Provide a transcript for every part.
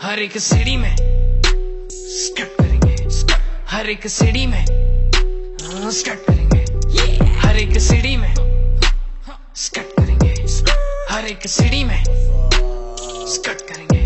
हर एक सीढ़ी में स्टेप करेंगे, हर एक सीढ़ी में स्टेप करेंगे, हर एक सीढ़ी में स्टेप करेंगे, हर एक सीढ़ी में स्टेप करेंगे।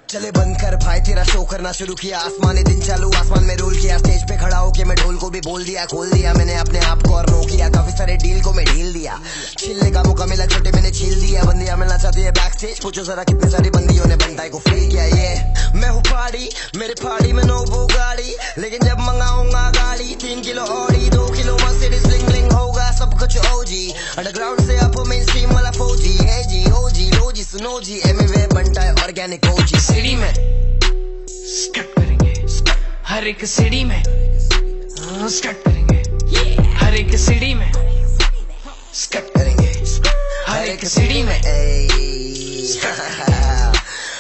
चले बंद कर भाई तेरा शो करना शुरू किया, आसमानी दिन चालू आसमान में रोल किया, स्टेज पे खड़ा होके मैं ढोल को भी बोल दिया, खोल दिया मैंने अपने आप को और नो किया, काफी सारे डील को मैं ढील दिया, छिलने का मौका मिला छोटे मैंने छील दिया, बंदियां मिलना चाहती है बैक स्टेज, पूछो जरा कितनी सारी बंदियों ने बनताई को फील किया। ये मैं हूँ पहाड़ी, मेरे पहाड़ी में नो वो गाड़ी, लेकिन जब मंगाऊंगा गाड़ी 3 kilo Audi 2 kilo Mercedes bling bling होगा सब कुछ ओजी, अंडरग्राउंड से अप मेन स्ट्रीम वाला फौजी है जी, ओजी लोजी सुनो जी, एमवे बनता है ऑर्गेनिक ओजी। सीढ़ी में स्टेप करेंगे, हर एक सीढ़ी में स्टेप करेंगे, हर एक सीढ़ी में स्टेप करेंगे, हर एक सीढ़ी में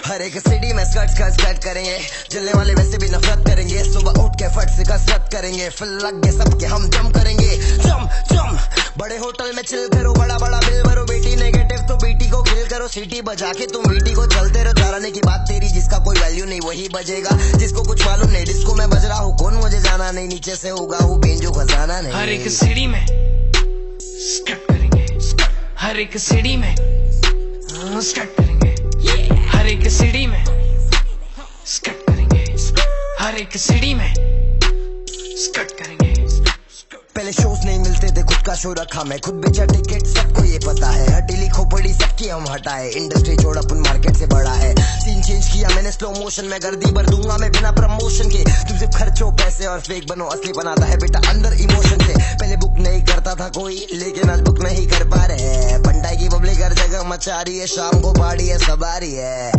हर एक सीढ़ी में स्कट करेंगे, जलने वाले वैसे भी नफरत करेंगे, सुबह उठ के फट से कसरत करेंगे, फिर लग गए सबके हम जम करेंगे, जम जम बड़े होटल में चिल करो, बड़ा बड़ा बिल भरो, बेटी नेगेटिव तो बेटी को किल करो, सीटी बजा के तुम बेटी को चलते रहो, चलाने की बात तेरी, जिसका कोई वैल्यू नहीं वही बजेगा, जिसको कुछ मालूम नहीं डिस्को में बज रहा हूँ, कौन मुझे जाना नहीं, नीचे से होगा वो बेंजो खजाना नहीं। हर एक सीढ़ी में स्टेप करेंगे, हर एक सीढ़ी में स्टेप करेंगे, हर एक सीढ़ी में स्टेप करेंगे, हर एक सीढ़ी में स्टेप करेंगे। पहले शोज नहीं मिलते थे, खुद का शो रखा मैं, खुद बेचा टिकट, सबको ये पता है, हटीली खोपड़ी सबकी हम हटाए, इंडस्ट्री छोड़ अपन मार्केट से बड़ा है, सीन चेंज किया मैंने स्लो मोशन में, गर्दी भर दूंगा मैं बिना प्रमोशन के, तुम सिर्फ खर्चो पैसे और फेक बनो, असली बनाता है बेटा अंदर इमोशन से, पहले बुक नहीं करता था कोई, लेकिन आज बुक नहीं कर पा रहे, पंडाई की पब्लिक हर जगह मचा रही है, शाम को पार्टी है सवारी है,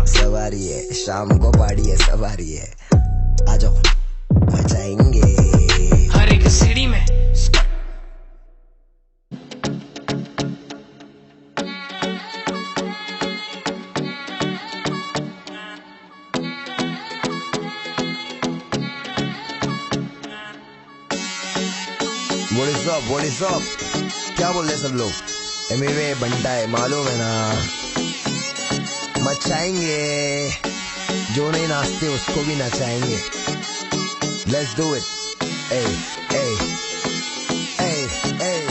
सवारी है शाम को पार्टी है सवारी है, आ जाओ मचाएंगे। हर एक सीढ़ी में What is up? क्या बोल रहे सब लोग? एमवे बनता है मालूम है ना, मचाएंगे, जो नहीं नाचते उसको भी नचाएंगे, Let's do it.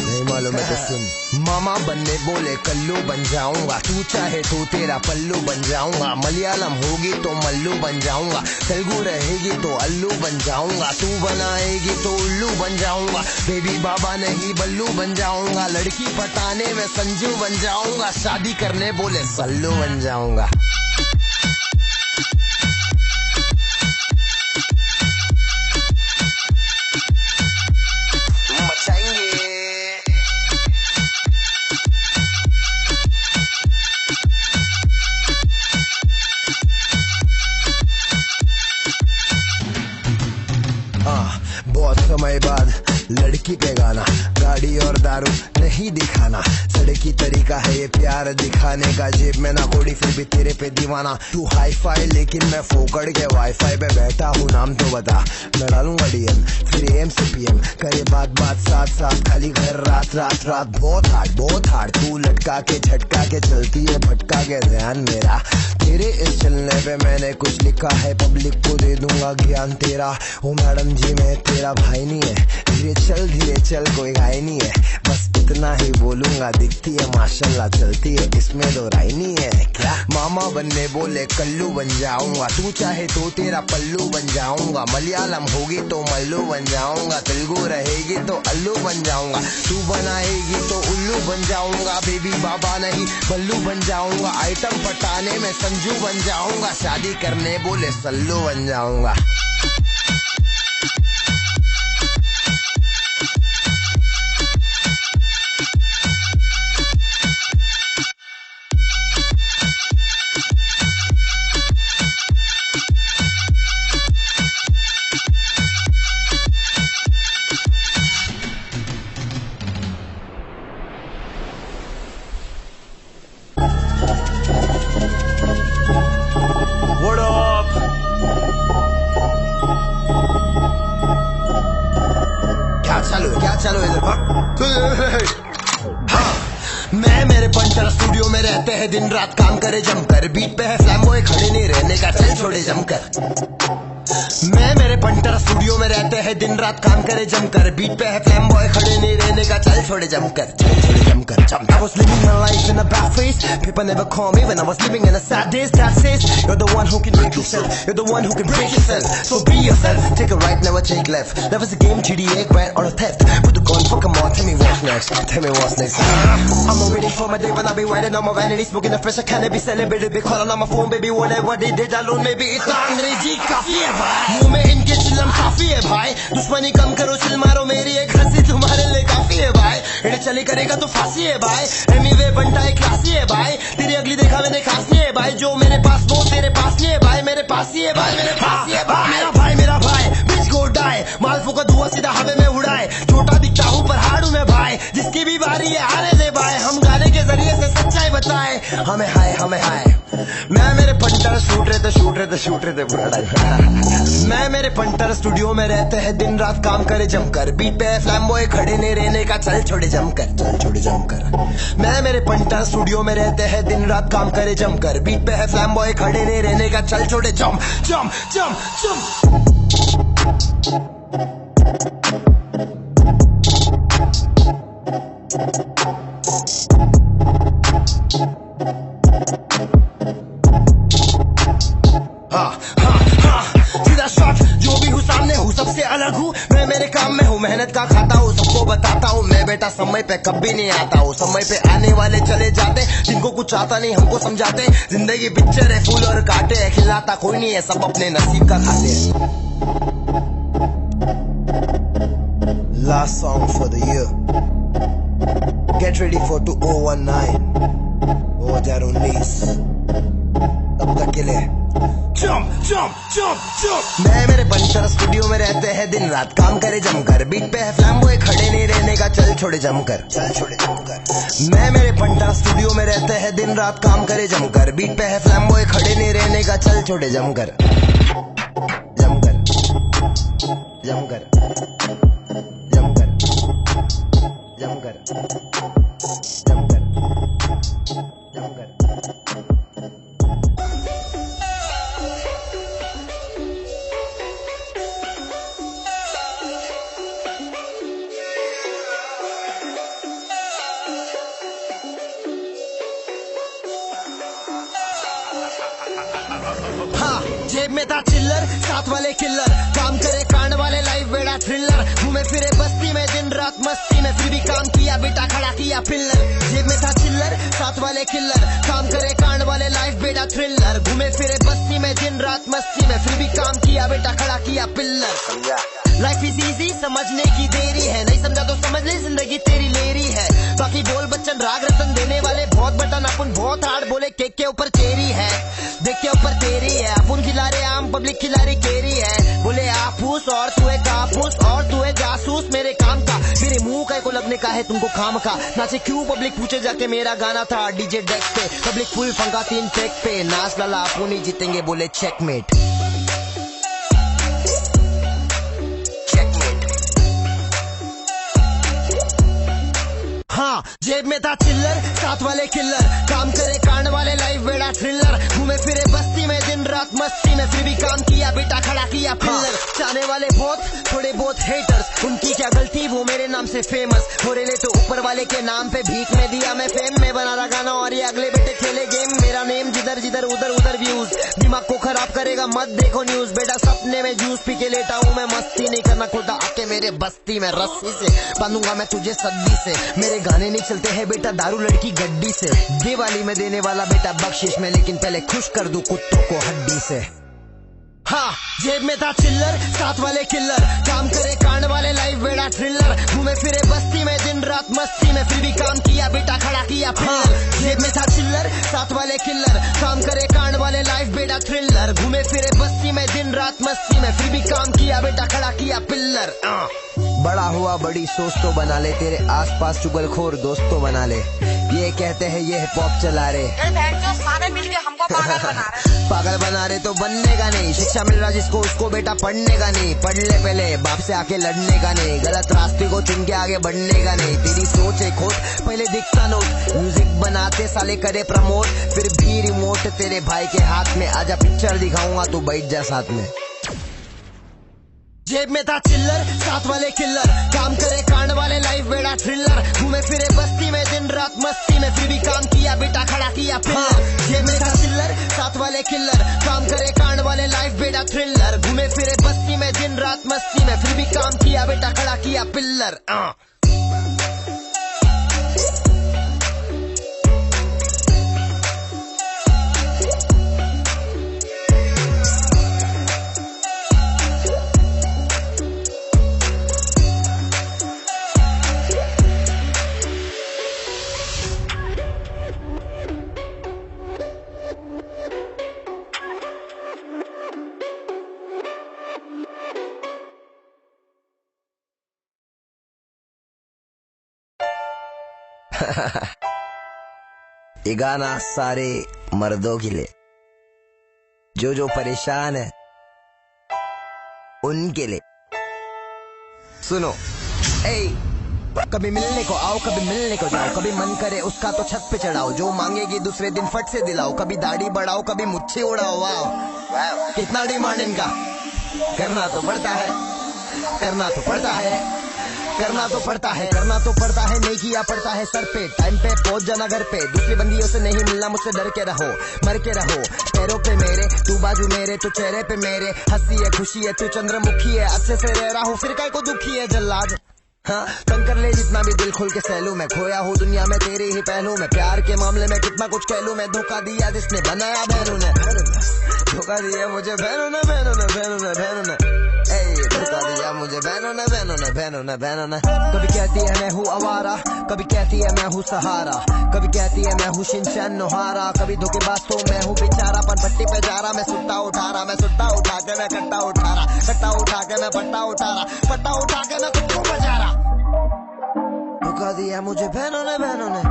नहीं मालूम है तो सुन, मामा बनने बोले कल्लू बन जाऊंगा, तू चाहे तो तेरा पल्लू बन जाऊंगा, मलयालम होगी तो मल्लू बन जाऊंगा, तेलुगु रहेगी तो अल्लू बन जाऊंगा, तू बनाएगी तो उल्लू बन जाऊंगा, बेबी बाबा नहीं बल्लू बन जाऊंगा, लड़की पटाने में संजू बन जाऊंगा, शादी करने बोले सल्लू बन जाऊंगा। बहुत समय बाद लड़की पे गाना, गाड़ी और दारू नहीं दिखाना, सड़की तरीका है ये प्यार दिखाने का, जेब में ना कोड़ी फिर भी तेरे पे दीवाना, तू हाई फाई लेकिन मैं फोकड़ के वाईफाई पे बैठा हूँ, नाम तो बता मैं डालूंगा डीएम, फिर एम से पीएम करे बात साथ साथ, खाली घर रात रात रात, बहुत हार्ड तू लटका के झटका के चलती है, भटका के ध्यान मेरा, तेरे इस चलने पे मैंने कुछ लिखा है, पब्लिक को दे दूंगा ज्ञान तेरा, ओ मैडम जी मैं तेरा भाई नहीं है, धीरे चल कोई घाय नहीं है, बस इतना ही बोलूंगा, दिखती है माशाल्लाह चलती है, इसमें दो राय नहीं है क्या, मामा बनने बोले कल्लू बन जाऊंगा, तू चाहे तो तेरा पल्लू बन जाऊंगा, मलयालम होगी तो मल्लू बन जाऊंगा, तेलुगु रहेगी तो अल्लू बन जाऊंगा, तू बनाएगी तो उल्लू बन जाऊंगा, बेबी बाबा नहीं बल्लू बन जाऊंगा, आइटम पटाने में संजू बन जाऊंगा, शादी करने बोले सल्लू बन जाऊंगा। हैं दिन रात काम करे जमकर, बीट पे है फ्लैम्बॉय खड़े नहीं रहने का चल छोड़े जमकर। मैं मेरे पंटर स्टूडियो में रहते हैं दिन रात काम करे जमकर, बीट पे है फ्लैम्बॉय खड़े नहीं रहने का चल छोड़े जमकर, चल छोड़े जमकर। I was living my life in a bad phase. People never call me when I was living in a sad days. That says you're the one who can make yourself, you're the one who can break yourself. So be yourself, take a right, never take left. That was a game, GTA, grand or a theft. Put the gun, fuck 'em on, tell me what's next, tell me what's next. I'm waiting for my day when I be riding on my vanity, smoking the fresh, I can't be celebrated, be calling on my phone, baby, whatever they did alone, maybe इतना अंग्रेजी काफी है भाई, मुंह में इनके चिल्लम काफी है भाई, दुश्मनी कम करो चिल मारो, मेरी एक हंसी तुम्हारे लिए काफी है भाई, इन्हें चली करेगा तो फांसी है भाई, एनीवे बनता है क्लासी है भाई, तेरी अगली देखा मैंने खासी है भाई, जो मेरे पास वो तेरे पास नहीं है भाई, मेरे पास ही है भाई, मेरे पास ही है भाई, मेरा भाई बीच को उड़ाए, मालफों का धुआं सीधा हवा में उड़ाए, छोटा दिखता हूँ पर हार्ड हूँ मैं भाई, जिसकी भी बारी है आने दे भाई, हम गाने के जरिए से सच्चाई बताए, हमें हाय मैं मेरे पंटर शूट रहे थे पूरा टाइम। मैं मेरे पंटर स्टूडियो में रहते हैं दिन रात काम करे जमकर, बीट पे फ्लैम्बॉय खड़े नहीं रहने का चल छोड़े जमकर। मैं मेरे पंटर स्टूडियो में रहते हैं दिन रात काम करे जमकर, बीट पे है फ्लैम्बॉय खड़े नहीं रहने का चल छोड़े जम। सीधा शॉट, जो भी हूँ सामने हूँ सबसे अलग हूँ, मैं मेरे काम में हूँ, मेहनत का खाता हूँ, सबको बताता हूँ, मैं बेटा समय पे कभी नहीं आता हूँ, समय पे आने वाले चले जाते, जिनको कुछ आता नहीं हमको समझाते, जिंदगी पिक्चर है फूल और कांटे है, खिलाता कोई नहीं है, सब अपने नसीब का खाते हैं। Last song for the year. Get ready for 2019. 2019. तब तक के लिए जंप। मैं मेरे पंचर स्टूडियो में रहते हैं दिन रात काम करे जमकर, बीट पे है फ्लैम्बॉय खड़े नहीं रहने का चल छोड़े जमकर। मैं मेरे पंचर स्टूडियो में रहते हैं दिन रात काम करे जमकर, बीट पे है फ्लैम्बॉय खड़े नहीं रहने का चल छोड़े जमकर। हाँ, जेब में था चिल्लर, साथ वाले किल्लर, काम करे कांड वाले लाइफ बेड़ा थ्रिलर, घूमे फिरे बस्ती में दिन रात मस्ती में, फिर भी काम किया बेटा खड़ा किया पिल्लर। जेब में था चिल्लर, साथ वाले किल्लर, काम करे कांड वाले लाइफ बेड़ा थ्रिलर, घूमे फिरे बस्ती में दिन रात मस्ती में, फिर भी काम किया बेटा खड़ा किया पिल्लर। लाइफ इज इजी, समझने की देरी है, नहीं समझा तो समझ ले जिंदगी तेरी लेरी है, बाकी बोल बच्चन राग रतन देने वाले बहुत बटन, अपन बहुत हार्ड बोले केक के ऊपर चेरी है, देख के ऊपर तेरी है, अपन खिला रहे आम पब्लिक खिला रही केरी है, बोले आपूस और तू है कापूस और तू है जासूस मेरे काम का, मेरे मुंह का को लगने का है तुमको खाम का, नाचे क्यों पब्लिक पूछे जाके मेरा गाना था डीजे डेस्क पे, पब्लिक फुल फंका 3 ट्रैक पे, नाच लाला अपन ही जीतेंगे बोले चेकमेट। हाँ, जेब में था चिल्लर, साथ वाले किल्लर, काम करे कांड वाले लाइफ बेड़ा थ्रिलर, घूमे फिरे बस्ती में दिन रात मस्ती में, फिर भी काम किया बेटा खड़ा किया पिल्लर। चाहने वाले बहुत, थोड़े बहुत हेटर्स, उनकी क्या गलती वो मेरे नाम से फेमस हो रहे, तो ऊपर वाले के नाम पे भीख में दिया मैं फेम, में बना रहा गाना और ये अगले बेटे खेले गेम, मेरा नेम जिधर जिधर उधर उधर व्यूज, दिमाग को खराब करेगा मत देखो न्यूज, बेटा सपने में जूस पी के लेटा हूँ मैं, मस्ती नहीं करना खुदा आके मेरे बस्ती में, रस्सी से बांधूंगा मैं तुझे सद्दी से, मेरे गाने नहीं चलते हैं बेटा दारू लड़की गड्डी से, दिवाली में देने वाला बेटा बख्शिश में, लेकिन पहले खुश कर दूं कुत्तों को हड्डी से। हाँ, जेब में था चिल्लर, साथ वाले किल्लर, काम करे कांड वाले लाइफ बेड़ा थ्रिलर, घूमे फिरे बस्ती में दिन रात मस्ती में, फिर भी काम किया बेटा खड़ा किया पिल्लर। जेब में था चिल्लर, साथ वाले किल्लर, काम करे कांड वाले लाइफ बेड़ा थ्रिलर, घूमे फिरे बस्ती में दिन रात रात मस्ती में, फिर भी काम किया बेटा, खड़ा किया पिल्लर। बड़ा हुआ बड़ी सोच तो बना ले, तेरे आसपास चुगलखोर दोस्त तो बना ले। ये कहते हैं ये हिप हॉप चला रहे, सारे मिलके हमको पागल बना रहे। पागल बना रहे तो बनने का नहीं, शिक्षा मिल रहा जिसको उसको बेटा पढ़ने का नहीं। पढ़ ले पहले, बाप से आके लड़ने का नहीं, गलत रास्ते को चुन के आगे बढ़ने का नहीं। तेरी सोच है खोट, पहले दिखता नोट, म्यूजिक बनाते साले करे प्रमोट, फिर भी रिमोट तेरे भाई के हाथ में, आजा पिक्चर दिखाऊंगा तू बैठ जा साथ में। जेब में था चिल्लर, साथ वाले किल्लर, काम करे कांड वाले, लाइफ बेड़ा थ्रिलर, घूमे फिरे बस्ती में दिन रात मस्ती में, फिर भी काम किया बेटा, खड़ा किया पिल्लर। जेब में था चिल्लर, साथ वाले किल्लर, काम करे कांड वाले, लाइफ बेड़ा थ्रिलर, घूमे फिरे बस्ती में दिन रात मस्ती में, फिर भी काम किया बेटा, खड़ा किया पिल्लर। ये गाना सारे मर्दों के लिए, जो परेशान है उनके लिए। सुनो, कभी मिलने को आओ, कभी मिलने को जाओ, कभी मन करे उसका तो छत पे चढ़ाओ, जो मांगेगी दूसरे दिन फट से दिलाओ, कभी दाढ़ी बढ़ाओ, कभी मुच्छे उड़ाओ। वाह कितना डिमांड इनका, करना तो पड़ता है, करना तो पड़ता है, करना तो पड़ता है, करना तो पड़ता है, नहीं किया पड़ता है सर पे। टाइम पे पहुंच जाना घर पे, दूसरी बंदियों से नहीं मिलना, मुझसे डर के रहो, मर के रहो। पैरों पे मेरे, तू बाजू मेरे, तू चेहरे पे मेरे, हंसी है खुशी है, तू चंद्रमुखी है, अच्छे से रह रहा हूँ, फिर काय को दुखी है जल्लाद। हाँ तंग कर ले जितना भी दिल खुल के सहलू, मैं खोया हूँ दुनिया में तेरे ही पहलू में, प्यार के मामले में कितना कुछ कह लूं मैं, धोखा दिया जिसने बनाया बहनों ने, धोखा दिया मुझे बहनों ने, बहनों ने, बहनों ने, बहनों ने, धोखा दिया मुझे बहनों ने, बहनों ने, बहनों ने, बहनों ने। कभी कहती है मैं हूँ आवारा, कभी कहती है मैं हूँ सहारा, कभी कहती है मैं हूँ शिनचैन नोहारा, कभी धोखेबाज तो मैं हूँ बेचारा, पर पट्टी पे जा रहा मैं सुट्टा उठा रहा, मैं सुट्टा उठा के मैं कट्टा उठा रहा, कट्टा उठा के मैं पट्टा उठा रहा, पट्टा उठा के मैं खुद को बजा रहा। धोखा दिया मुझे बहनों ने, बहनों ने,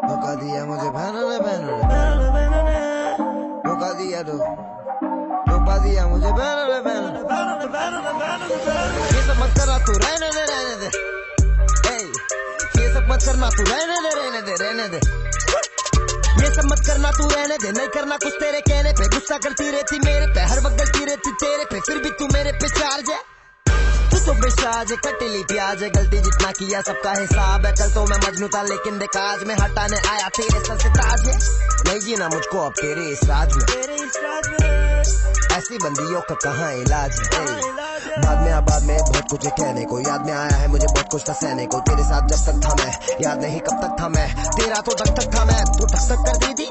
धोखा दिया मुझे बहनों ने, बहनों ने, धोखा दिया, धोखा दिया मुझे बहनों ने, बहनों ने, ये सब मत करना तू, रहने दे, रहने दे, ये सब मत करना तू, रहने दे, रहने दे, रहने दे, ये सब मत करना तू, रहने दे, नहीं करना कुछ तेरे कहने पे, गुस्सा करती रहती मेरे पे, हर वक्त गलती रहती तेरे पे, फिर भी तू मेरे पे चार्ज है, तू तो बेसाज है, कटेली प्याज है, गलती जितना किया सबका हिसाब है, कल तो मैं मजनू था लेकिन देख आज में हटाने आया तेरे सर से ताज है, नहीं जीना मुझको अब तेरे इस राज में, ऐसी बंदियों का कहाँ इलाज है। बाद में बहुत कुछ है कहने को, याद में आया है मुझे बहुत कुछ था सहने को, तेरे साथ जब तक था मैं, याद नहीं कब तक था मैं, तेरा तो धक धक था मैं, तू धक धक करती थी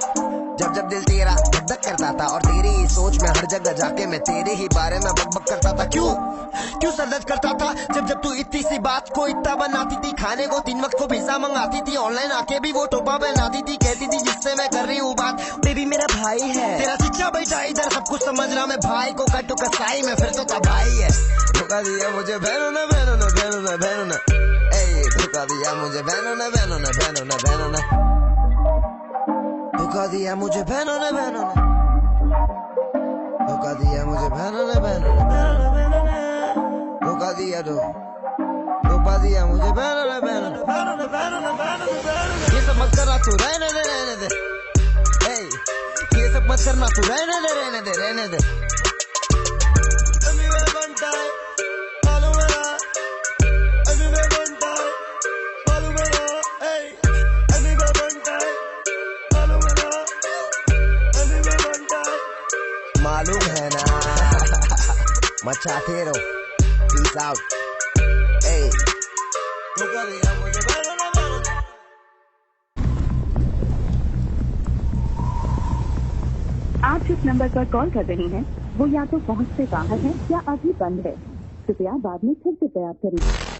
जब दिल तेरा धक धक करता था, और तेरी ही सोच में हर जगह जाके मैं तेरे ही बारे में बकबक करता था। क्यों सरदर्द करता था जब तू इतनी सी बात को इतना बनाती थी, खाने को 3 वक्त को पिज्जा मंगाती थी, ऑनलाइन आके भी वो टोपा बनाती थी, कहती थी जिससे मैं कर रही हूँ बात बेबी मेरा भाई है, तेरा चिच्चा बैठा इधर सब कुछ समझ रहा मैं, भाई को कट्टू कसाई में फिर तो तबाही है। धोखा दिया मुझे बहनों ने, बहनों ने, बहनों ने, बहनों ने, धोखा दिया मुझे बहनों ने, बहनों ने, बहनों ने, बहनों ने, धोखा दिया मुझे बहनों ने, बहनों ने, धोखा दिया मुझे बहनों ने, बहनों ने, धोखा दिया, धोखा दिया मुझे बहनों ने, बहनों ने, ये सब मत करना तू, रहने दे, रहने दे, ये सब मत करना तू, रहने दे, रहने दे, रहने दे। मालूम है ना मचाते रहो, पीस आउट, आप जिस नंबर पर कॉल कर रहे हैं वो या तो पहुंच से बाहर है या अभी बंद है, कृपया बाद में फिर से प्रयास करें।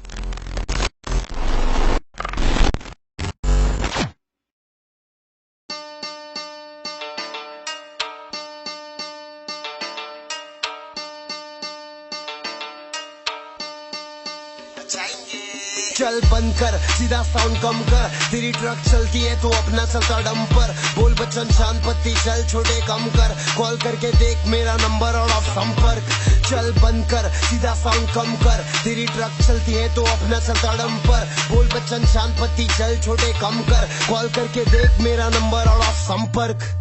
चल बंद कर, सीधा साउंड कम कर, तेरी ट्रक चलती है तो अपना चलता डंपर। बोल बच्चन शांत पत्ती चल छोटे कम कर, कॉल करके देख मेरा नंबर और ऑफ संपर्क। चल बंद कर, सीधा साउंड कम कर, तेरी ट्रक चलती है तो अपना चलता डंपर। बोल बच्चन शांत पत्ती चल छोटे कम कर, कॉल करके देख मेरा नंबर और ऑफ संपर्क।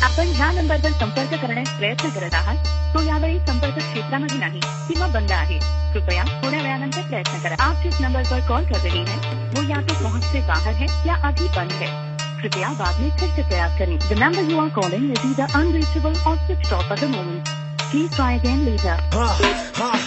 आपण ह्या नंबरवर संपर्क करण्यास प्रयत्न करत आहात तो यावेळी संपर्क क्षेत्रामध्ये नाही किंवा बंद आहे। कृपया थोड्या वेळानंतर प्रयत्न करा। आप जिस नंबर पर कॉल कर रहे हैं वो या तो पहुंच से बाहर है या अभी बंद है। कृपया बाद में फिर से प्रयास करें। The number you are calling is either unreachable or switched off at the moment. Please try again later. हाँ,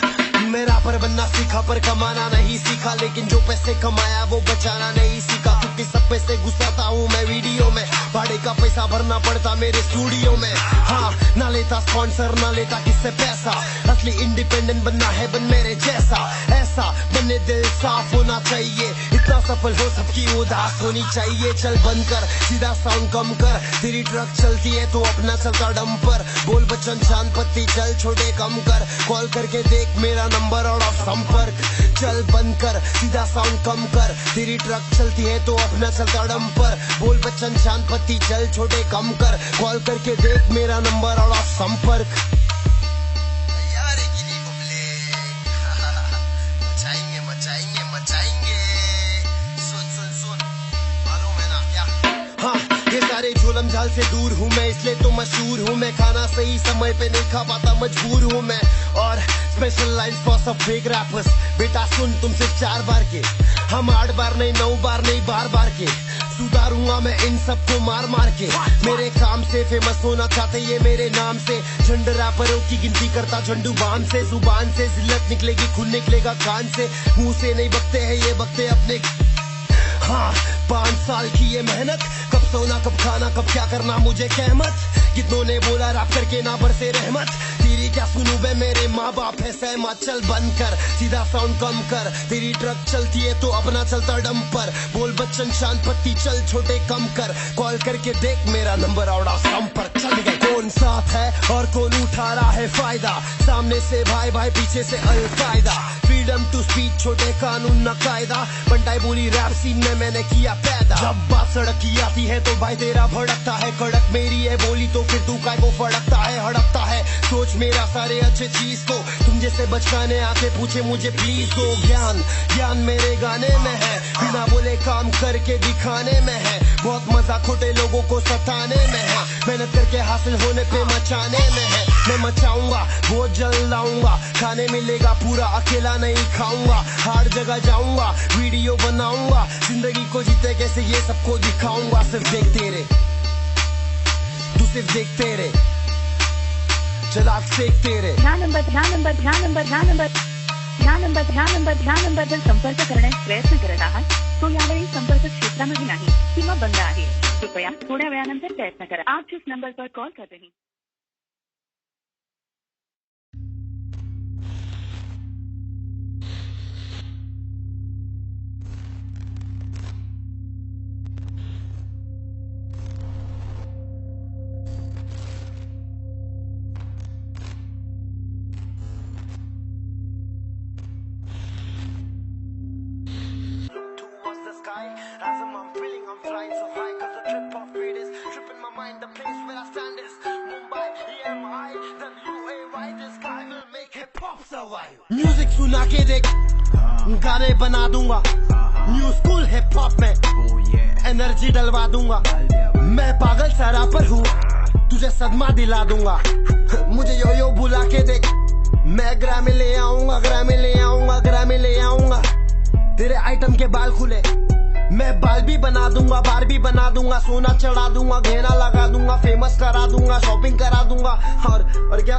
मेरा पर बनना सीखा पर कमाना नहीं सीखा, लेकिन जो पैसे कमाया वो बचाना नहीं सीखा। क्योंकि सब पैसे घुसाता हूँ मैं वीडियो में, भाड़े का पैसा भरना पड़ता मेरे स्टूडियो में। हाँ, ना लेता स्पॉन्सर ना लेता किससे पैसा, असली इंडिपेंडेंट बनना है बन मेरे जैसा। ऐसा बने दिल साफ होना चाहिए, इतना सफल हो सबकी उदास होनी चाहिए। चल बंद कर, सीधा साउंड कम कर, तेरी ट्रक चलती है तो अपना चलता डंपर। बोल बच्चन शांत पत्ती चल छोटे कम कर, कॉल करके देख मेरा नंबर और ऑफ संपर्क। चल बंद कर, सीधा साउंड कम कर, तेरी ट्रक चलती है तो अपना चलता डंपर। बोल बच्चन शांत पत्ती चल छोटे कम कर, कॉल करके देख मेरा नंबर और ऑफ संपर्क। यार गिनी पब्लिक मचाएंगे मचाएंगे मचाएंगे, सुन सुन सुन मालूम है ना क्या। हाँ, ये सारे झोलम झाल से दूर हूँ मैं, इसलिए तो मशहूर हूँ मैं। खाना सही समय पे नहीं खा पाता मजबूर हूँ मैं। और स्पेशल लाइन फॉर सब फेक रैपर्स, बेटा सुन तुम सिर्फ 4 बार के, हम 8 बार नहीं 9 बार नहीं बार बार के। सुधारूंगा मैं इन सबको मार मार के, मेरे काम से फेमस होना चाहते ये मेरे नाम से। झंड रैपरों की गिनती करता झंडू बाम से, जुबान से जिल्लत निकलेगी खून निकलेगा कान से। मुंह से नहीं बकते हैं ये बकते अपने। हाँ, 5 साल की ये मेहनत, कब सोना कब खाना कब क्या करना मुझे कहमत। कितनों ने बोला रैप करके ना बरसे रहमत, तेरी क्या सुनूं बे मेरे माँ बाप है सहमत। चल बंद कर, सीधा साउंड कम कर, तेरी ट्रक चलती है तो अपना चलता डंपर। बोल बच्चन शांत पत्ती चल छोटे कम कर, कॉल करके देख मेरा नंबर और संपर्क। चल गए, कौन साथ है और कौन उठा रहा है फायदा, सामने से भाई भाई पीछे से अलकायदा। फ्रीडम टू स्पीच छोटे कानून न कायदा, बंटाई बोली रैप सीन में मैंने किया पैदा। जब बात सड़क की आती है तो भाई तेरा भड़कता है कड़क, मेरी है बोली तो फिर तू काय को फड़कता है हड़कता है। सोच मेरा सारे अच्छे चीज को, तुम जैसे बचकाने आके पूछे मुझे प्लीज दो ज्ञान। ज्ञान मेरे गाने में है, बिना बोले काम करके दिखाने में है। बहुत मजा खोटे लोगों को सताने में है, मेहनत करके हासिल होने पे मचाने में है। मैं मचाऊंगा बहुत जल्द आऊंगा, खाने मिलेगा पूरा अकेला नहीं खाऊंगा। हर जगह जाऊंगा वीडियो बनाऊंगा, जिंदगी को जीते कैसे ये सबको दिखाऊंगा। सिर्फ देखते रे तू, सिर्फ देखते रे, चला फेंकते रे। ह्या नंबरवर संपर्क करण्यास प्रयत्न करत आहात तो यावेळी संपर्क क्षेत्रामध्ये नाही किंवा बंद आहे। कृपया थोड्या वेळानंतर प्रयत्न करा। आप जिस नंबर पर कॉल कर रहे हैं As I'm feeling I'm flying so high, cause the trip of it is tripping my mind. The place where I stand is Mumbai, EMI, WAY. The sky will make hip hop survive. Music सुना के देख, गाने बना दूंगा, new school hip hop में energy डलवा दूंगा। मैं पागल सा रैपर हूँ, तुझे सदमा दिला दूंगा। मुझे यो यो बुला के देख, मैं ग्रामी ले आऊंगा, ग्रामी ले आऊंगा, ग्रामी ले आऊंगा। तेरे आइटम के बाल खुले, मैं बाल भी बना दूंगा, बार भी बना दूंगा, सोना चढ़ा दूंगा, गहना लगा दूंगा, फेमस करा दूंगा, शॉपिंग करा दूंगा। और क्या,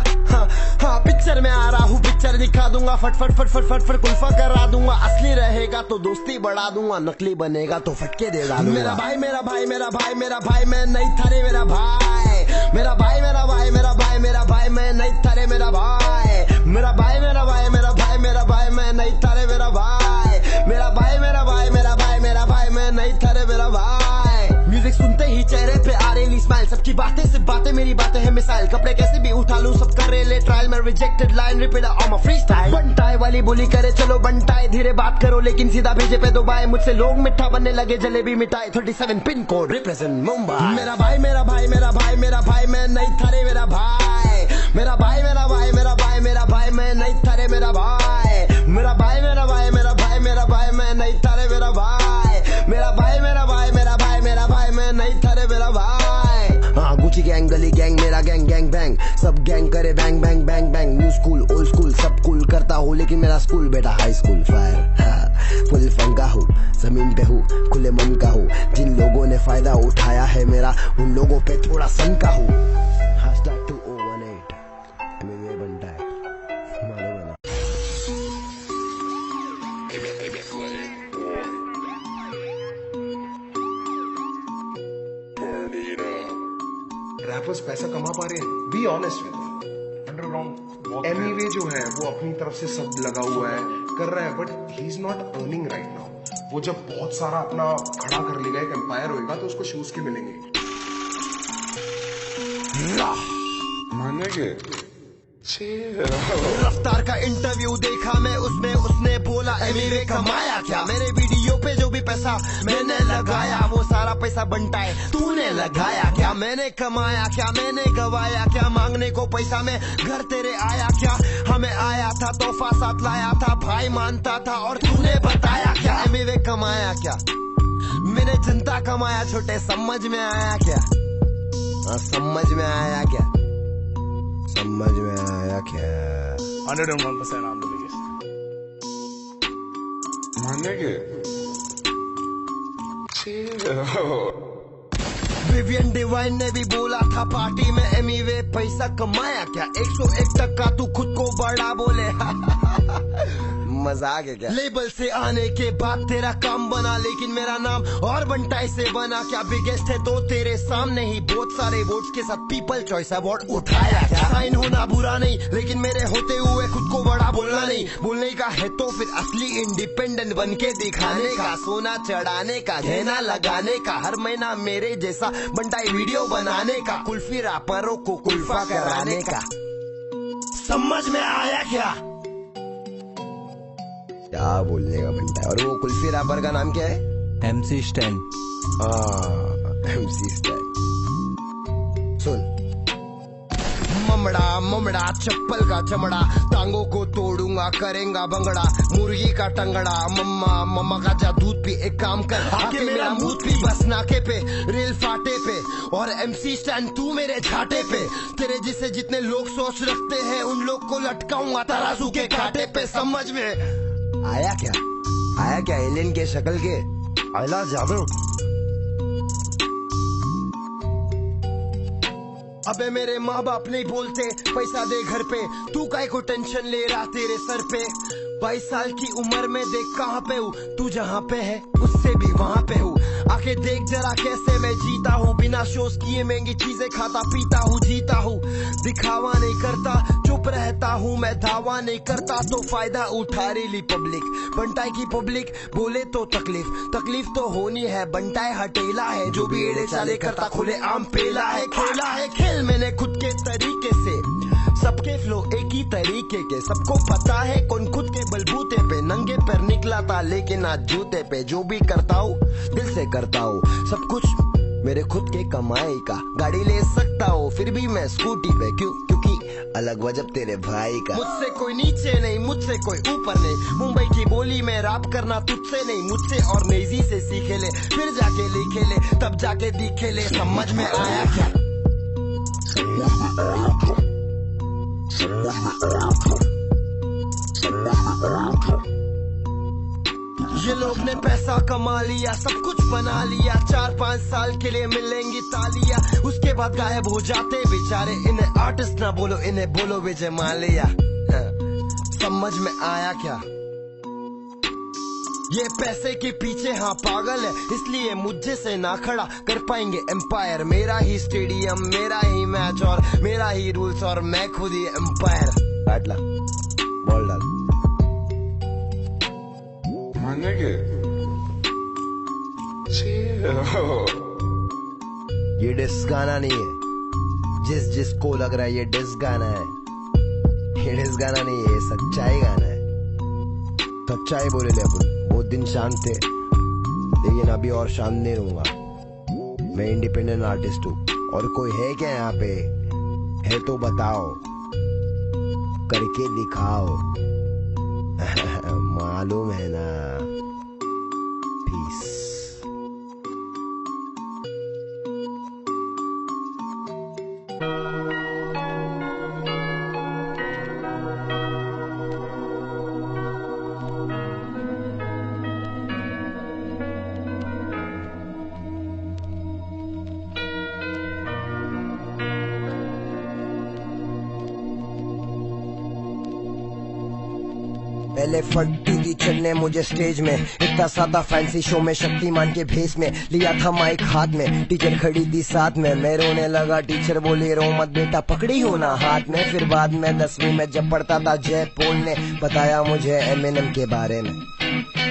हाँ पिक्चर में आ रहा हूँ, पिक्चर दिखा दूंगा, फट फट फट फट फट फट कुल्फा करा दूंगा। असली रहेगा तो दोस्ती बढ़ा दूंगा, नकली बनेगा तो फटके दे डालूंगा। मेरा भाई मेरा भाई मेरा भाई मेरा भाई मैं नहीं था रे मेरा भाई, मेरा भाई मेरा भाई मेरा भाई मेरा भाई मैं नहीं था रे मेरा भाई, मेरा भाई मेरा भाई मेरा भाई मेरा भाई मैं नहीं था रे मेरा भाई, मेरा भाई मेरा भाई मेरा भाई मेरा भाई मैं नहीं था रे मेरा भाई। म्यूजिक सुनते ही चेहरे पे आ रही स्माइल, सबकी बातें सिर्फ बातें, मेरी बातें हैं मिसाइल। कपड़े कैसे भी उठा लूं, सब कर रहे ट्रायल में, rejected line repeat on my free style. बंटाई वाली बोली करे चलो बंटाई, धीरे बात करो लेकिन सीधा भेजे पे दुबई। मुझसे लोग मिठा बनने लगे, जलेबी मिठाई। 37 पिन कोड रिप्रेजेंट मुंबई। मेरा भाई मेरा भाई मेरा भाई मेरा भाई, मैं नहीं था रे मेरा भाई। मेरा भाई मेरा भाई मेरा भाई मेरा भाई, मैं नहीं था रे मेरा भाई। मेरा भाई मेरा भाई मेरा भाई मेरा भाई, मैं नहीं था रे मेरा भाई। मेरा भाई मेरा भाई मेरा भाई मेरा भाई, मैं नहीं था रे मेरा भाई। हाँ गुची गैंग गली गैंग मेरा गैंग गैंग बैंग, सब गैंग करे bang bang bang bang. New school old school सब कूल करता हूँ, लेकिन मेरा स्कूल बेटा हाई स्कूल फायर। फुल फंका हूँ, जमीन पे हूँ, खुले मन का हूँ। जिन लोगों ने फायदा उठाया है मेरा, उन लोगों पे थोड़ा सनका हूँ। रैपर्स पैसा कमा पा रहे हैं, be honest with underground. Emiway जो है वो अपनी तरफ से सब लगा हुआ है, कर रहा है, but he is not earning right now. वो जब बहुत सारा अपना खड़ा कर लेगा, एक एम्पायर होएगा, तो उसको शूज के मिलेंगे। मानेंगे रफ्तार का इंटरव्यू देखा मैं, उसमें उसने बोला एमिवे कमाया क्या। मेरे वीडियो पे जो भी पैसा मैंने लगाया, वो सारा पैसा बंटाए तूने लगाया क्या। मैंने कमाया क्या, मैंने गवाया क्या। मांगने को पैसा में घर तेरे आया क्या। हमें आया था तोहफा साथ लाया था, भाई मानता था और तूने बताया क्या। एमिवे कमाया क्या, मैंने जनता कमाया छोटे, समझ में आया क्या। समझ में आया क्या, समझ में आया क्या। 101% on the biggest. मानेंगे विवियन डिवाइन ने भी बोला था पार्टी में, एमिवे पैसा कमाया क्या। 101% तू खुद को बड़ा बोले। मजाक है क्या। लेबल से आने के बाद तेरा काम बना, लेकिन मेरा नाम और बंटाई से बना क्या। बिगेस्ट है तो तेरे सामने ही, बहुत सारे वोट्स के साथ पीपल चॉइस अवार्ड उठाया क्या। साइन होना बुरा नहीं, लेकिन मेरे होते हुए खुद को बड़ा बोलना नहीं। बोलने का है तो फिर असली इंडिपेंडेंट बन के दिखाने का। सोना चढ़ाने का, गहना लगाने का, हर महीना मेरे जैसा बंटाई वीडियो बनाने का। कुल्फी रापरों को कुल्फा कराने का। समझ में आया क्या बोलने का बंटाई। और वो कुल्फी रैपर का नाम क्या है? MC Stan। MC Stan। सुन, ममड़ा ममड़ा चप्पल का चमड़ा, टांगों को तोड़ूंगा करेंगा भंगड़ा। मुर्गी का टंगड़ा, मम्मा मम्मा का जा दूध पी। एक काम कर, आके मेरा मुंह पी। बस नाके पे, रेल फाटे पे, और MC Stan तू मेरे छाटे पे। तेरे जिसे जितने लोग सोच रखते हैं, उन लोग को लटकाऊंगा तराजू के कांटे पे। समझ में आया क्या, आया क्या। एलियन के शक्ल के आइला जादू। अबे मेरे माँ बाप नहीं बोलते पैसा दे घर पे, तू काहे को टेंशन ले रहा तेरे सर पे। 22 साल की उम्र में देख कहाँ पे हूँ, तू जहाँ पे है उससे भी वहाँ पे हूँ। आके देख जरा कैसे मैं जीता हूँ, बिना शोज किए महंगी चीजें खाता पीता हूँ, जीता हूँ। दिखावा नहीं करता, चुप रहता हूँ मैं, दावा नहीं करता तो फायदा उठा रही पब्लिक। बंटाई की पब्लिक बोले तो तकलीफ, तकलीफ तो होनी है। बंटाई हटेला है, जो भी एड़े चाले करता खुले आम पेला है। खेला है खेल मैंने खुद के तरीके से, सबके फ्लो एक ही तरीके के। सबको पता है कौन खुद के बलबूते पे नंगे पैर निकला था, लेकिन आज जूते पे। जो भी करता हूँ दिल से करता हूँ, सब कुछ मेरे खुद के कमाई का। गाड़ी ले सकता हूँ फिर भी मैं स्कूटी पे, क्यों? क्योंकि अलग वजब तेरे भाई का। मुझसे कोई नीचे नहीं, मुझसे कोई ऊपर नहीं। मुंबई की बोली में रैप करना तुझसे नहीं, मुझसे और नेजी से सीखे ले। फिर जाके लिखे ले, तब जाके दिखे ले। समझ में आया क्या। ये लोग ने पैसा कमा लिया, सब कुछ बना लिया। 4-5 साल के लिए मिलेंगी तालियां, उसके बाद गायब हो जाते बेचारे। इन्हें आर्टिस्ट ना बोलो, इन्हें बोलो विजय माल्या। समझ में आया क्या। ये पैसे के पीछे हाँ पागल है, इसलिए मुझे से ना खड़ा कर पाएंगे एम्पायर। मेरा ही स्टेडियम, मेरा ही मैच और मेरा ही रूल्स, और मैं खुद ही एम्पायर। काट ला, बॉल डाल। मानेंगे ये डिस्क गाना नहीं है, जिसको लग रहा है ये डिस गाना है, ये डिस गाना नहीं है, ये सच्चाई गाना है। सच्चाई बोले ले अपन, बहुत दिन शांत थे लेकिन अभी और शांत नहीं रहूंगा। मैं इंडिपेंडेंट आर्टिस्ट हूँ और कोई है क्या यहाँ पे? है तो बताओ, करके दिखाओ। मालूम है ना। पीस। पहले फटती थी चढ़ने मुझे स्टेज में, इतना सादा फैंसी शो में शक्तिमान के भेस में, लिया था माइक हाथ में, टीचर खड़ी थी साथ में, मैं रोने लगा, टीचर बोले रो मत बेटा, पकड़ी हो ना हाथ में। फिर बाद में 10वीं में जब पढ़ता था, जय पोल ने बताया मुझे एमिनेम के बारे में।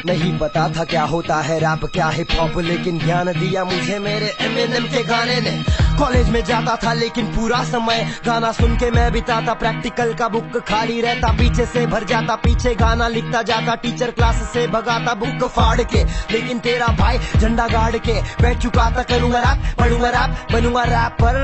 नहीं पता था क्या होता है रैप, क्या हिप हॉप, लेकिन ज्ञान दिया मुझे मेरे एमिनेम के गाने ने। कॉलेज में जाता था लेकिन पूरा समय गाना सुन के मैं बिताता, प्रैक्टिकल का बुक खाली रहता, पीछे से भर जाता, पीछे गाना लिखता जाता, टीचर क्लास से भगाता बुक फाड़ के। लेकिन तेरा भाई झंडा गाड़ के बैठ चुका था, करूंगा रैप, पढ़ूंगा रैप, बनूंगा रैपर,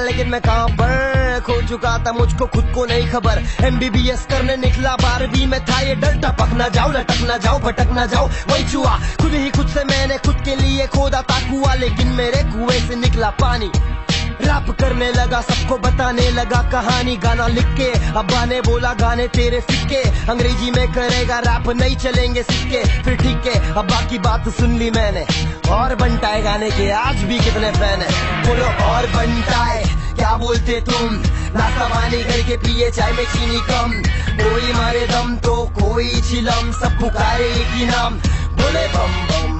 लेकिन मैं कहां पर खो चुका था, मुझको खुद को नहीं खबर। MBBS करने निकला 12वीं में था ये डर, टपक ना जाओ, लटक ना जाओ, भटक ना जाओ, वही चुआ खुद ही खुद से मैंने खुद के लिए खोदा था कुआं, लेकिन मेरे कुएं से निकला पानी। रैप करने लगा, सबको बताने लगा कहानी, गाना लिख के अब्बा ने बोला गाने तेरे फिक्के, अंग्रेजी में करेगा रैप, नहीं चलेंगे सिक्के। फिर ठीक है, अब्बा की बात सुन ली मैंने, और बनटाए गाने के आज भी कितने फैन है, बोलो और बनटाए क्या बोलते तुम, नाश्ता पानी करके पिए चाय में चीनी कम, कोई मारे दम तो कोई चिलम, सब पुकारे एक ही नाम, बोले बम बम।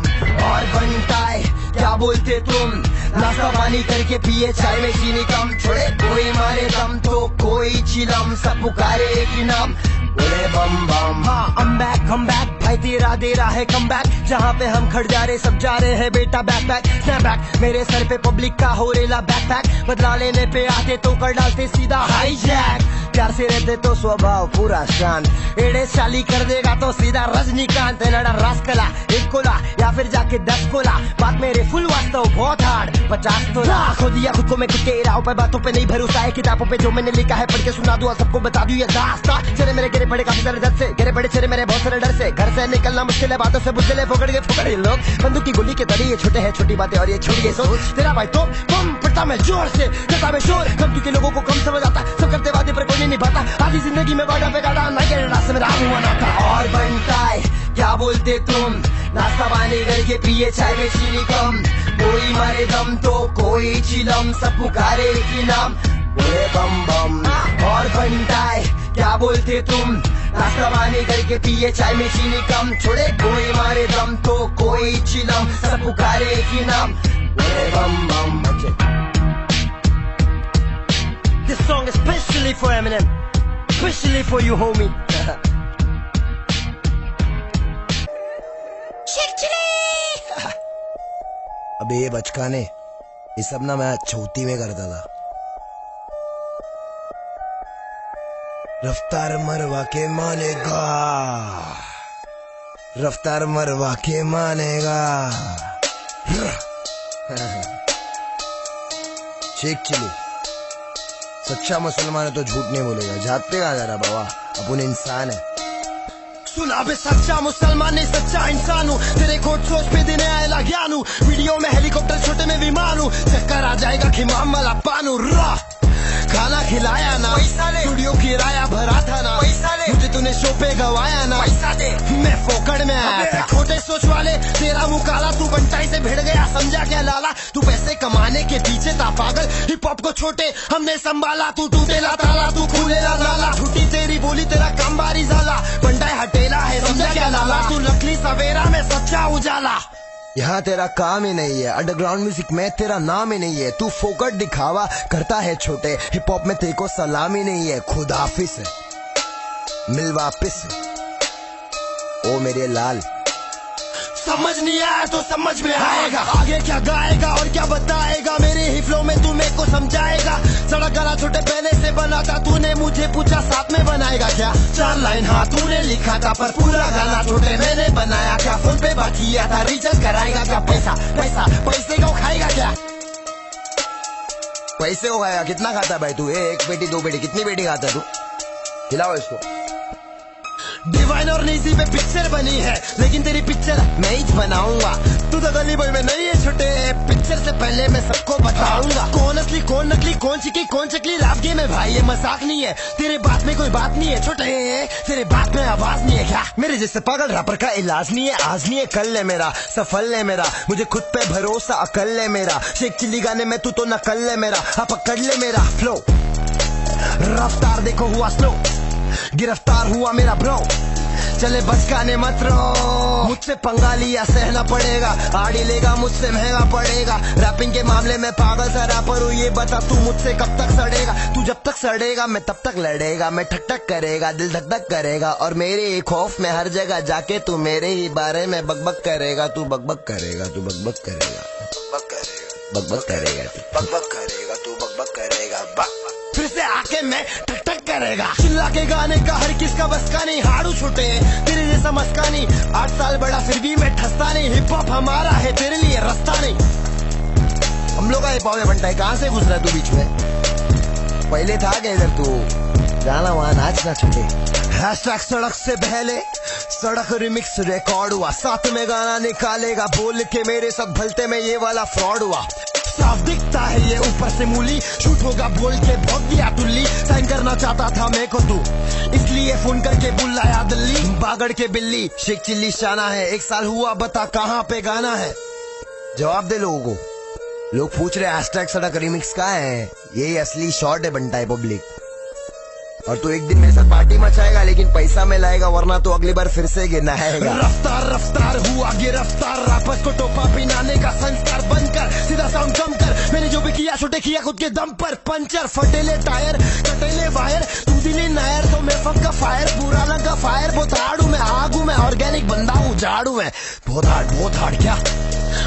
और बनटाए क्या बोलते तुम, नाश्ता पानी करके पिए चाय में चीनी कम, छोड़े कोई मारे दम तो कोई चिलम, सब पुकारे एक ही नाम, बोले बम बम। हाँ I'm back, भाई तेरा दे रहा है कम बैक, जहाँ पे हम खड़ जा रहे सब जा रहे हैं बेटा, बैक बैक स्नैप बैक, मेरे सर पे पब्लिक का हो रेला बैक पैक, बदला लेने पे आते तो कर डालते सीधा हाई जैक, प्यार से रहते तो स्वभाव पूरा शांत, एड़े चाली कर देगा तो सीधा रजनीकांत, लड़ा रास्कला 1 कोला या फिर जाके 10 कोला, बात मेरे फुल वास्तव बहुत हार्ड 50 तोला, खो दिया खुद को मैं खुद के राहों पे, बातों पे नहीं भरोसा है, किताबों पे जो मैंने लिखा है पढ़ के सुना दूं, सबको बता दूं ये दास्तां, चले मेरे गिरे पड़े काफी सारे दर्द से, गिरे पड़े चेहरे मेरे बहुत सारे डर से, घर से निकलना मुश्किल है, बातों से बुझले फोकड़ के फोकड़ ये लोग, बंदूक की गोली के तले ये छोटे हैं छोटी बातें और ये छोटी सोच, तेरा भाई तो बम पड़ता मैं जोर से, करता मैं शोर, कम के लोगों को कम समझ आता, सब करते वादे पर कोई नहीं निभाता, आधी जिंदगी में बाड़ा पे गाड़ा ना के रास्ते में राम हुआ नाता। और बनटाए क्या बोलते तुम, नाश्ता पानी करके पिए चाय में चीनी कम, कोई मारे दम तो कोई चिलम, सब पुकारे एक ही नाम, बोले बम बम। और बनटाए क्या बोलते तुम, नाश्ता पानी करके पिए चाय में चीनी कम, छोड़े कोई मारे दम तो कोई चिलम, सब पुकारे एक ही नाम, बोले बम बम। This song is especially for Eminem, especially for you homie. अबे ये बचकाने, ये सब ना मैं चौथी में करता था। रफ्तार मरवा के मानेगा, रफ्तार मरवा के मानेगा। शेख चिली सच्चा मुसलमान है तो झूठ नहीं बोलेगा, जात पे कहा जा रहा बाबा, अपन इंसान है। सुना बे सच्चा मुसलमान नहीं सच्चा इंसान हूँ, तेरे कोट सोच पे देने आएगा ज्ञान हूँ, वीडियो में हेलीकॉप्टर छोटे में विमान हूँ, चक्कर आ जाएगा खिमाम वाला पानू रा, खाना खिलाया ना स्टूडियो किराया भरा था ना, मुझे तूने शो पे गवाया ना, पैसा दे मैं फोकड़ में आया था, छोटे सोच वाले तेरा मुंह काला, तू बंटाई से भिड़ गया समझा क्या लाला, तू पैसे कमाने के पीछे था पागल, हिप हॉप को छोटे हमने संभाला, तू टूटेला ताला तू खुलेला नाला, झूठी तेरी बोली तेरा काम बारी झाला, बंटाई हटेला है समझा क्या लाला, तू नकली सवेरा में सच्चा उजाला, यहाँ तेरा काम ही नहीं है, अंडरग्राउंड म्यूजिक में तेरा नाम ही नहीं है, तू फोकट दिखावा करता है छोटे, हिप हॉप में तेरे को सलाम ही नहीं है, खुद हाफिज है मिल वापिस है ओ मेरे लाल। समझ नहीं आया तो समझ में आएगा, आगे क्या गाएगा और क्या बताएगा, मेरे ही फ्लो में तू मेरे को समझाएगा, सड़क बना था तूने मुझे पूछा साथ में बनाएगा क्या 4 लाइन हाँ तूने लिखा था पर पूरा गाना छोटे मैंने बनाया क्या फोन पे बात किया था रिचार्ज कराएगा क्या पैसा पैसा पैसे को खाएगा क्या पैसे को खाएगा कितना खाता भाई तू 1 पेटी 2 पेटी कितनी पेटी खाता तू खिलाओ इसको डिवाइन और नीसी पे पिक्चर बनी है लेकिन तेरी पिक्चर मैं ही बनाऊंगा तू तो गली बॉय में नहीं है छोटे पिक्चर से पहले मैं सबको बताऊंगा कौन असली कौन नकली कौन चिकी कौन चकली लाभ गेम है भाई ये मजाक नहीं है तेरे बात में कोई बात नहीं है छोटे तेरे बात में आवाज नहीं है क्या मेरे जैसे पागल रैपर का इलाज नहीं है आज नहीं है कल है मेरा सफल है मेरा मुझे खुद पे भरोसा अकल है मेरा शेख चिल्ली गाने में तू तो नकल है मेरा हाँ पकड़ ले मेरा फ्लो रफ्तार देखो हुआ स्लो गिरफ्तार हुआ मेरा ब्रो चले बचकाने मत रो मुझसे पंगा लिया सहना पड़ेगा आड़ी लेगा मुझसे महंगा पड़ेगा रैपिंग के मामले में पागल सा रैपर हूँ ये बता तू मुझसे कब तक सड़ेगा तू जब तक सड़ेगा मैं तब तक लड़ेगा मैं ठक ठक करेगा दिल धक धक करेगा और मेरे खौफ में हर जगह जाके तू मेरे ही बारे में बकबक करेगा तू बकबक करेगा तू बकबक करेगा बकबक करेगा तू बकबक करेगा तू बकबक करेगा फिर से आके मैं ठक ठक करेगा चिल्ला के गाने का हर किसका बस का नहीं हाड़ू छूटे तेरे जैसा मस्का नहीं 8 साल बड़ा फिर भी मैं ठसता नहीं हिप हॉप हमारा है तेरे लिए रास्ता नहीं हम लोग का हिप हॉप बनता है कहाँ से गुजरा तू बीच में पहले था क्या इधर तू गाना वहां नाचना छूटे हैशटैग सड़क से पहले सड़क रिमिक्स रिकॉर्ड हुआ साथ में गाना निकालेगा बोल के मेरे साथ भलते में ये वाला फ्रॉड हुआ साफ दिखता है ये ऊपर से मूली शूट होगा बोल के भोग दिया टुल्ली साइन करना चाहता था मैं को तू इसलिए फोन करके बुलाया दिल्ली बागड़ के बिल्ली शेख चिल्ली शाना है 1 साल हुआ बता कहाँ पे गाना है जवाब दे लोगों को लोग पूछ रहे हैशटैग सड़क रिमिक्स का है यही असली शॉर्ट है बनता है पब्लिक और तू एक दिन मेरे साथ पार्टी मचाएगा लेकिन पैसा में लाएगा वरना तो अगली बार फिर से गिनाएगा रफ्तार रफ्तार हुआ गिरफ्तार रापस को टोपा पिनाने का संस्कार बंद कर सीधा साउंड कम कर मैंने जो भी किया छोटे किया खुद के दम पर पंचर फटेले टायर कटेले वायर तू दिली नायर तो मैं फक का फायर पूरा लगा फायर बहुत हार्ड हूँ मैं आग हूँ मैं ऑर्गेनिक बंदा हूँ झाड़ू मैं बहुत हार्ड क्या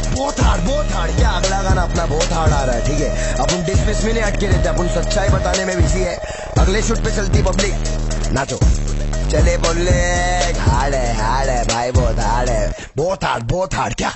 बहुत हार्ड क्या अगला गाना अपना बहुत हार्ड आ रहा है ठीक है अपन डिस्मिस में नहीं अटके रहते अपन सच्चाई बताने में बिजी है अगले शूट पे चलती पब्लिक नाचो चले बोले हार्ड है भाई बहुत हार्ड है बहुत हार्ड क्या